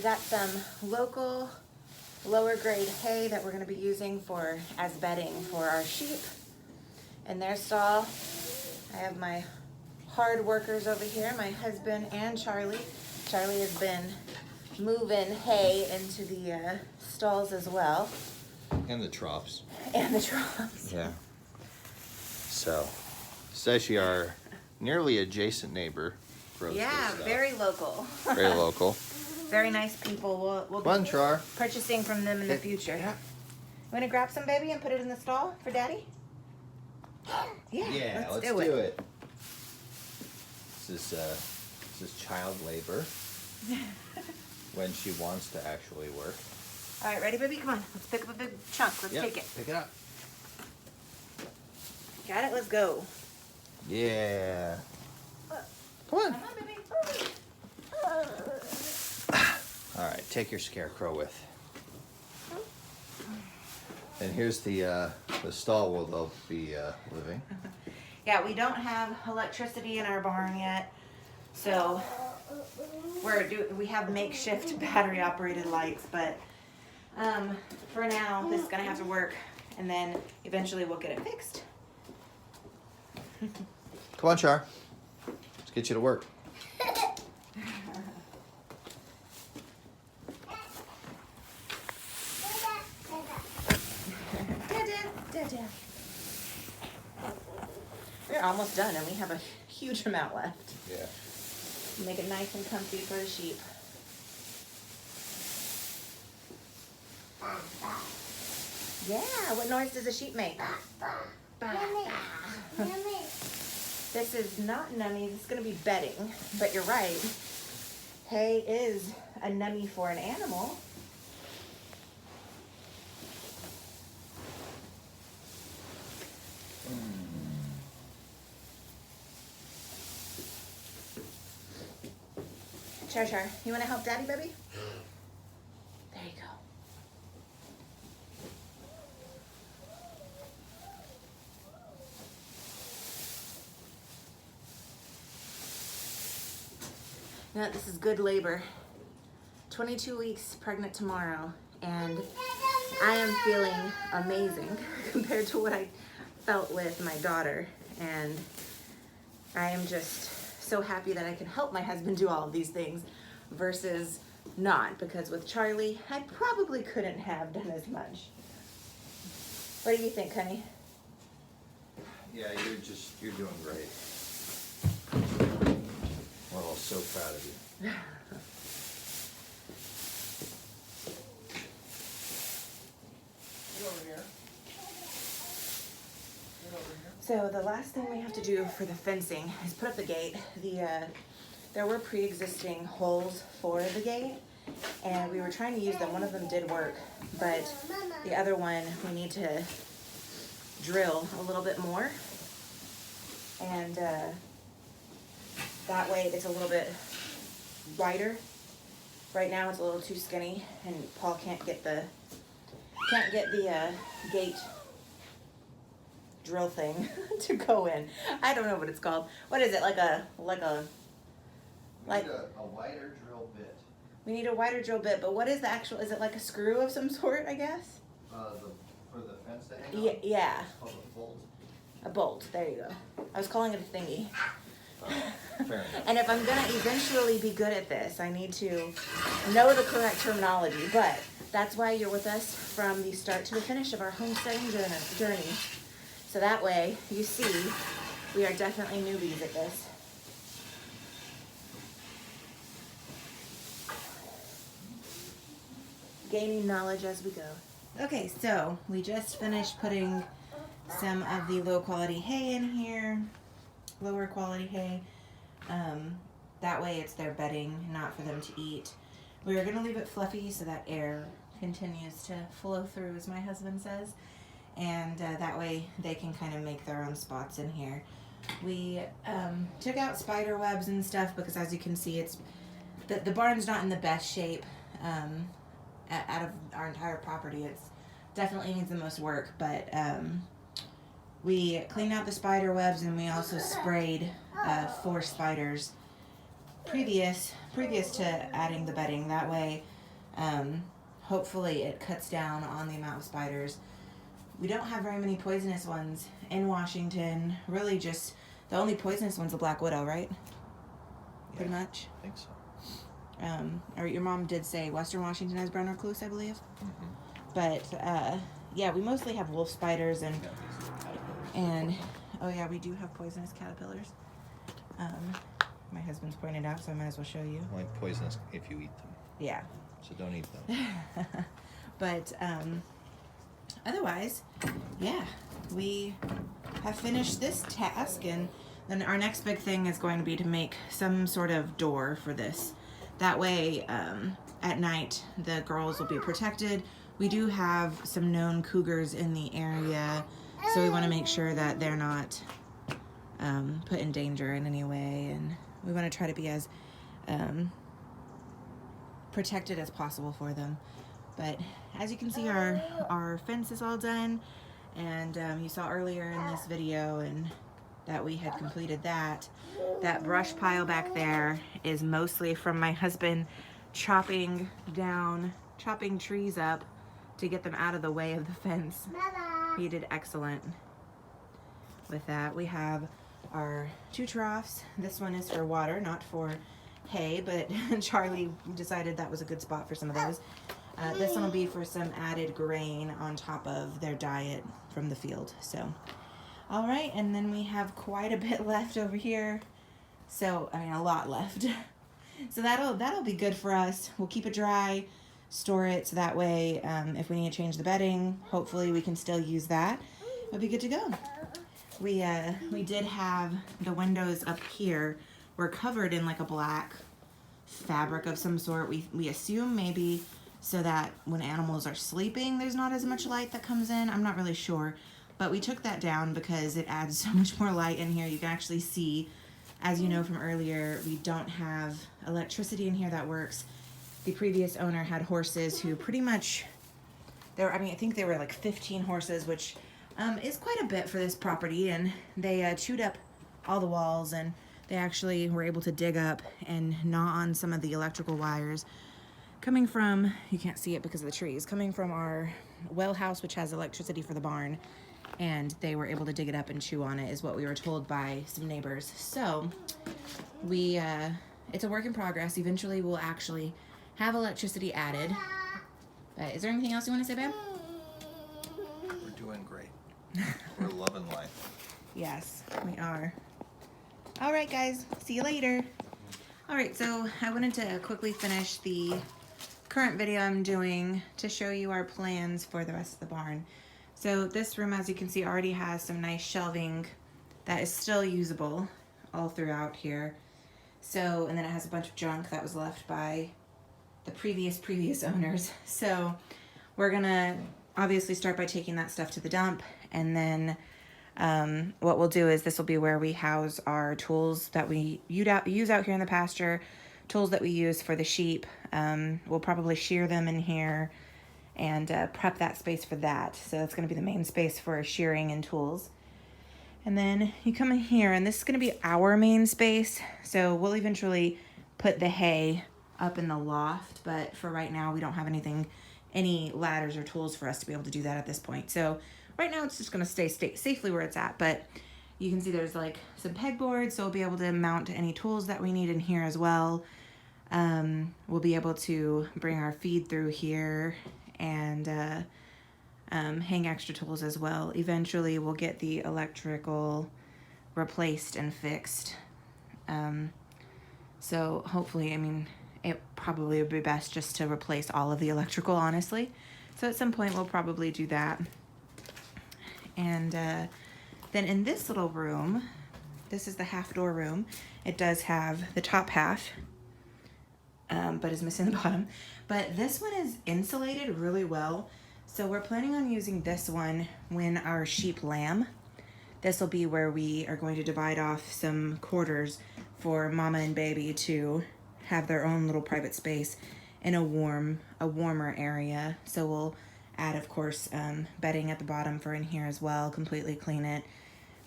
We got some local lower grade hay that we're going to be using as bedding for our sheep in their stall. I have my hard workers over here, my husband and Charlie. Charlie has been moving hay into the stalls as well. And the troughs. And the troughs. Yeah. So, it's actually our nearly adjacent neighbor. Yeah, very local. Very local. Very nice people. We'll Fun, be Char. purchasing from them in the future. Yeah. Want to grab some, baby, and put it in the stall for Daddy? Yeah, let's do it. This is child labor when she wants to actually work. All right, ready, baby? Come on. Let's pick up a big chunk. Let's take it. Pick it up. Got it? Let's go. Yeah. Come on. Come on, baby. All right, take your scarecrow with. And here's the stall where they'll be living. Yeah, we don't have electricity in our barn yet, so we have makeshift battery operated lights, but for now this is gonna have to work, and then eventually we'll get it fixed. Come on, Char. Let's get you to work. We're almost done, and we have a huge amount left. Yeah. Make it nice and comfy for the sheep. Yeah, what noise does a sheep make? This is not nummies, it's gonna be bedding, but you're right. Hay is a nummie for an animal. Char, you wanna help Daddy, baby? There you go. Now, this is good labor. 22 weeks pregnant tomorrow, and I am feeling amazing compared to what I felt with my daughter, and I am just so happy that I can help my husband do all of these things versus not, because with Charlie, I probably couldn't have done as much. What do you think, honey? Yeah, you're doing great. We're all so proud of you. So the last thing we have to do for the fencing is put up the gate. There were pre-existing holes for the gate, and we were trying to use them. One of them did work, but the other one we need to drill a little bit more, and that way it's a little bit wider. Right now it's a little too skinny, and Paul can't get the gate drill thing to go in. I don't know what it's called. What is it? Like a We need a wider drill bit. We need a wider drill bit, but what is the actual? Is it like a screw of some sort? I guess. For the fence to hang on. Yeah. It's called a bolt. A bolt. There you go. I was calling it a thingy. Fair enough. And if I'm gonna eventually be good at this, I need to know the correct terminology. But that's why you're with us from the start to the finish of our homesteading journey. So that way, you see, we are definitely newbies at this. Gaining knowledge as we go. Okay, so we just finished putting some of the low quality hay in here, lower quality hay. That way it's their bedding, not for them to eat. We are gonna leave it fluffy so that air continues to flow through, as my husband says. And that way they can kind of make their own spots in here. We took out spider webs and stuff because, as you can see, it's the barn's not in the best shape out of our entire property. It's definitely needs the most work, but we cleaned out the spider webs, and we also sprayed for spiders previous to adding the bedding. That way Hopefully it cuts down on the amount of spiders. We don't have very many poisonous ones in Washington. Really just the only poisonous one's the black widow, right? Yeah, Pretty much. I think so. Or your mom did say Western Washington has brown recluse, I believe. Mm-hmm. But yeah, we mostly have wolf spiders Yeah, these are caterpillars. and oh yeah, we do have poisonous caterpillars. My husband's pointed out, so I might as well show you. Like poisonous if you eat them. Yeah. So don't eat them. But otherwise, yeah, we have finished this task, and then our next big thing is going to be to make some sort of door for this. That way, at night, the girls will be protected. We do have some known cougars in the area, so we want to make sure that they're not put in danger in any way, and we want to try to be as protected as possible for them. But as you can see, our fence is all done, and you saw earlier in this video and that we had completed that. That brush pile back there is mostly from my husband chopping trees up to get them out of the way of the fence. He did excellent with that. We have our 2 troughs. This one is for water, not for hay, but Charlie decided that was a good spot for some of those. This one will be for some added grain on top of their diet from the field. So, all right, and then we have quite a bit left over here. So, I mean, a lot left. So that'll be good for us. We'll keep it dry, store it, so that way if we need to change the bedding, hopefully we can still use that. It'll be good to go. We did have the windows up here were covered in like a black fabric of some sort. We assume maybe so that when animals are sleeping, there's not as much light that comes in. I'm not really sure, but we took that down because it adds so much more light in here. You can actually see, as you know from earlier, we don't have electricity in here that works. The previous owner had horses who pretty much, I think they were like 15 horses, which is quite a bit for this property, and they chewed up all the walls, and they actually were able to dig up and gnaw on some of the electrical wires coming from, you can't see it because of the trees, coming from our well house, which has electricity for the barn, and they were able to dig it up and chew on it, is what we were told by some neighbors. So it's a work in progress. Eventually we'll actually have electricity added. Is there anything else you want to say, babe? We're doing great. We're loving life. Yes, we are. All right, guys. See you later. All right, so I wanted to quickly finish the current video I'm doing to show you our plans for the rest of the barn. So this room, as you can see, already has some nice shelving that is still usable all throughout here. So, and then it has a bunch of junk that was left by the previous owners. So we're gonna obviously start by taking that stuff to the dump, and then what we'll do is this will be where we house our tools that we use out here in the pasture, tools that we use for the sheep. We'll probably shear them in here and prep that space for that. So that's going to be the main space for shearing and tools. And then you come in here, and this is going to be our main space. So we'll eventually put the hay up in the loft, but for right now we don't have any ladders or tools for us to be able to do that at this point. So right now it's just going to stay safely where it's at, but you can see there's like some pegboards, so we'll be able to mount any tools that we need in here as well. We'll be able to bring our feed through here and hang extra tools as well. Eventually we'll get the electrical replaced and fixed. So hopefully, I mean, it probably would be best just to replace all of the electrical, honestly. So at some point we'll probably do that. And then in this little room, this is the half door room. It does have the top half, but is missing the bottom. But this one is insulated really well. So we're planning on using this one when our sheep lamb. This will be where we are going to divide off some quarters for mama and baby to have their own little private space in a warmer area. So we'll add, of course, bedding at the bottom for in here as well, completely clean it,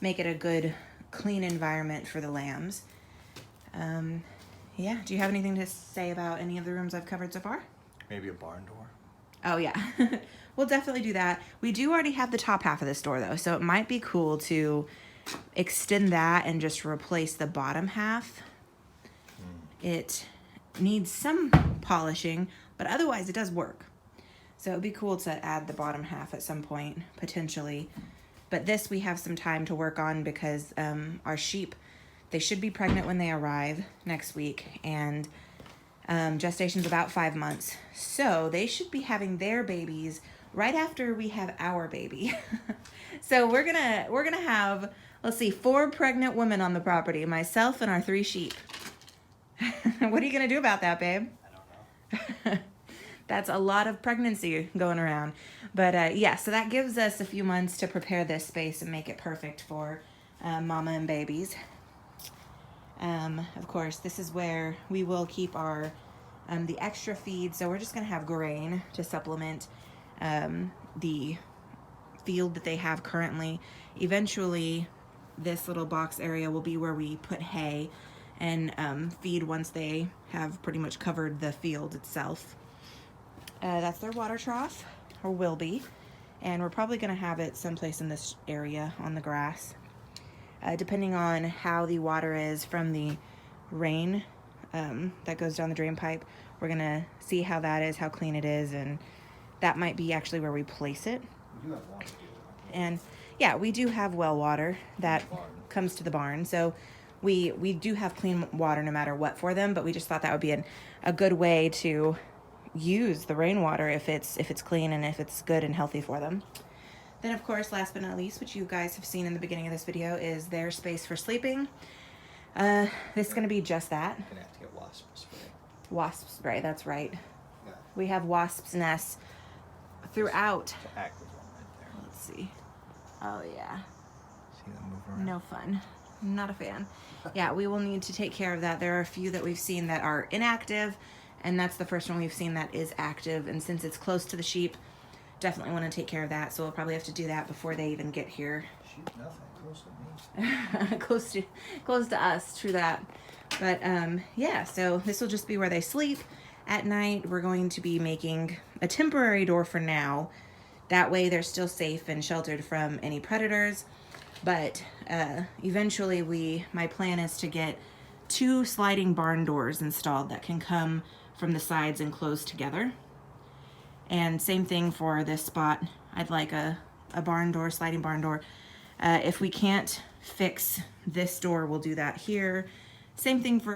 make it a good, clean environment for the lambs. Yeah, do you have anything to say about any of the rooms I've covered so far? Maybe a barn door. Oh yeah, we'll definitely do that. We do already have the top half of this door though, so it might be cool to extend that and just replace the bottom half. It needs some polishing, but otherwise it does work. So it'd be cool to add the bottom half at some point, potentially. But this we have some time to work on because our sheep, they should be pregnant when they arrive next week, and gestation's about 5 months. So they should be having their babies right after we have our baby. So we're gonna have, let's see, 4 pregnant women on the property, myself and our 3 sheep. What are you gonna do about that, babe? I don't know. That's a lot of pregnancy going around. But yeah, so that gives us a few months to prepare this space and make it perfect for mama and babies. Of course, this is where we will keep our the extra feed. So we're just gonna have grain to supplement the field that they have currently. Eventually, this little box area will be where we put hay and feed once they have pretty much covered the field itself. That's their water trough, or will be, and we're probably going to have it someplace in this area on the grass. Depending on how the water is from the rain that goes down the drain pipe, we're going to see how that is, how clean it is, and that might be actually where we place it. We do have water here. And yeah, we do have well water that comes to the barn, so we do have clean water no matter what for them, but we just thought that would be a good way to use the rainwater if it's clean and if it's good and healthy for them. Then of course, last but not least, which you guys have seen in the beginning of this video, is their space for sleeping. This is going to be just that. Gonna have to get wasp spray. Wasp spray, that's right. Yeah. We have wasps' nests throughout. It's an active one right there. Let's see. Oh yeah. See them move around? No fun. Not a fan. Yeah, we will need to take care of that. There are a few that we've seen that are inactive, and that's the first one we've seen that is active. And since it's close to the sheep, definitely want to take care of that. So we'll probably have to do that before they even get here. Sheep, nothing. Close to me. close to us, true that. But yeah, so this will just be where they sleep at night. We're going to be making a temporary door for now. That way they're still safe and sheltered from any predators. But eventually my plan is to get 2 sliding barn doors installed that can come from the sides and close together. And same thing for this spot. I'd like a barn door, sliding barn door. If we can't fix this door, we'll do that here. Same thing for